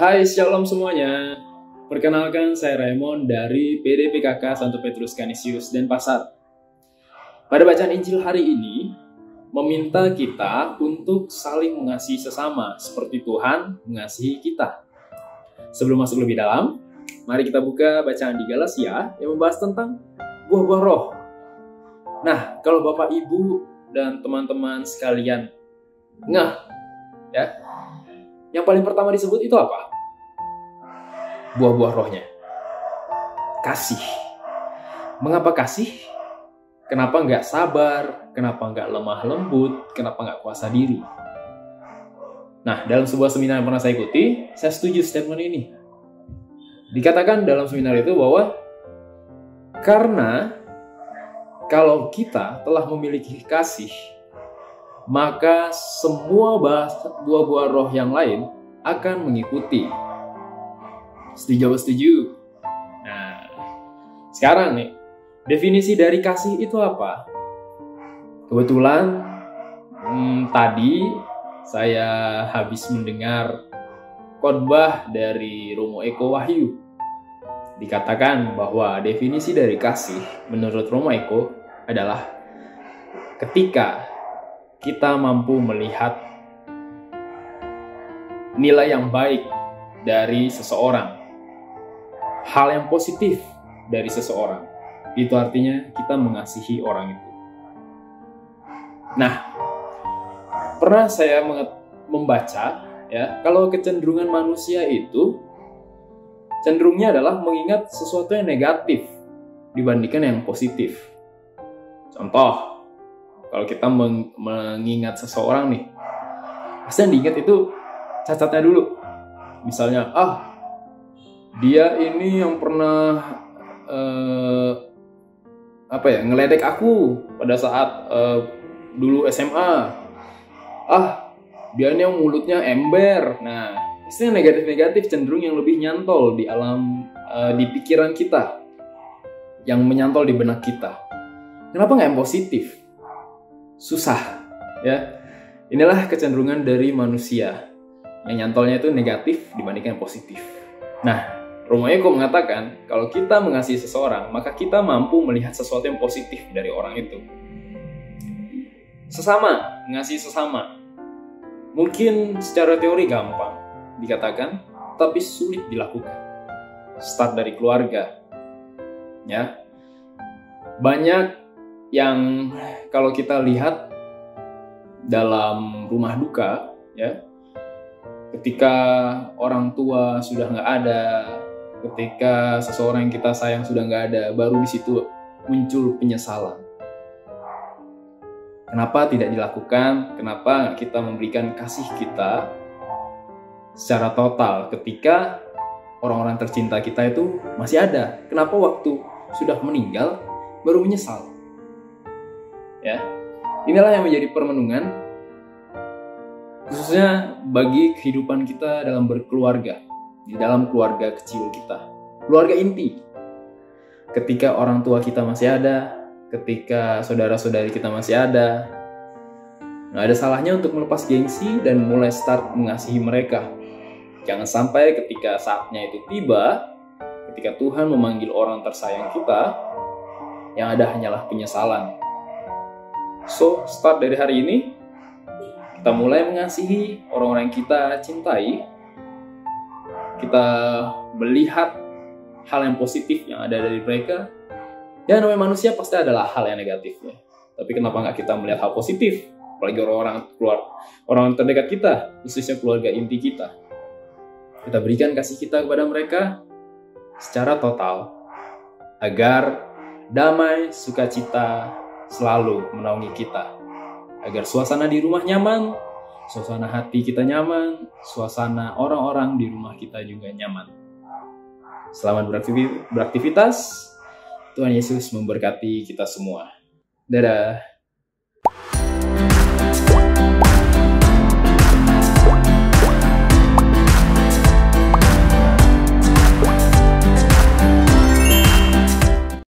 Hai, shalom semuanya. Perkenalkan, saya Raymond dari PDPKK Santo Petrus Canisius Denpasar. Pada bacaan Injil hari ini, meminta kita untuk saling mengasihi sesama, seperti Tuhan mengasihi kita. Sebelum masuk lebih dalam, mari kita buka bacaan di Galatia yang membahas tentang buah-buah roh. Nah, kalau Bapak, Ibu, dan teman-teman sekalian ngeh, ya, yang paling pertama disebut itu apa? Buah-buah rohnya. Kasih. Mengapa kasih? Kenapa nggak sabar? Kenapa nggak lemah lembut? Kenapa nggak kuasa diri? Nah, dalam sebuah seminar yang pernah saya ikuti, saya setuju statement ini. Dikatakan dalam seminar itu bahwa karena kalau kita telah memiliki kasih, maka semua buah-buah roh yang lain akan mengikuti. Setuju? Nah, sekarang nih, definisi dari kasih itu apa? Kebetulan tadi saya habis mendengar khotbah dari Romo Eko Wahyu. Dikatakan bahwa definisi dari kasih menurut Romo Eko adalah ketika kita mampu melihat nilai yang baik dari seseorang, hal yang positif dari seseorang, itu artinya kita mengasihi orang itu. Nah, pernah saya membaca, ya, kalau kecenderungan manusia itu cenderungnya adalah mengingat sesuatu yang negatif dibandingkan yang positif. Contoh, kalau kita mengingat seseorang nih, pasti yang diingat itu cacatnya dulu. Misalnya, dia ini yang pernah ngeledek aku pada saat dulu SMA. Dia ini yang mulutnya ember. Nah, pasti yang negatif-negatif cenderung yang lebih nyantol di alam, di pikiran kita, yang menyantol di benak kita. Kenapa nggak yang positif? Susah, ya. Inilah kecenderungan dari manusia yang nyantolnya itu negatif dibandingkan positif. Nah, Romo Eko mengatakan kalau kita mengasihi seseorang, maka kita mampu melihat sesuatu yang positif dari orang itu. Sesama, mengasihi sesama, mungkin secara teori gampang dikatakan, tapi sulit dilakukan. Start dari keluarga, ya. Banyak yang kalau kita lihat dalam rumah duka, ya, ketika orang tua sudah nggak ada, ketika seseorang yang kita sayang sudah nggak ada, baru di situ muncul penyesalan. Kenapa tidak dilakukan? Kenapa kita memberikan kasih kita secara total ketika orang-orang tercinta kita itu masih ada? Kenapa waktu sudah meninggal baru menyesal? Ya, inilah yang menjadi permenungan, khususnya bagi kehidupan kita dalam berkeluarga, di dalam keluarga kecil kita, keluarga inti. Ketika orang tua kita masih ada, ketika saudara-saudari kita masih ada, nggak ada salahnya untuk melepas gengsi dan mulai start mengasihi mereka. Jangan sampai ketika saatnya itu tiba, ketika Tuhan memanggil orang tersayang kita, yang ada hanyalah penyesalan. So, start dari hari ini, kita mulai mengasihi orang-orang yang kita cintai. Kita melihat hal yang positif yang ada dari mereka. Ya, namanya manusia pasti adalah hal yang negatif, ya. Tapi kenapa nggak kita melihat hal positif? Apalagi orang terdekat kita, khususnya keluarga inti kita. Kita berikan kasih kita kepada mereka secara total, agar damai, sukacita selalu menaungi kita, agar suasana di rumah nyaman, suasana hati kita nyaman, suasana orang-orang di rumah kita juga nyaman. Selamat beraktivitas. Tuhan Yesus memberkati kita semua. Dadah.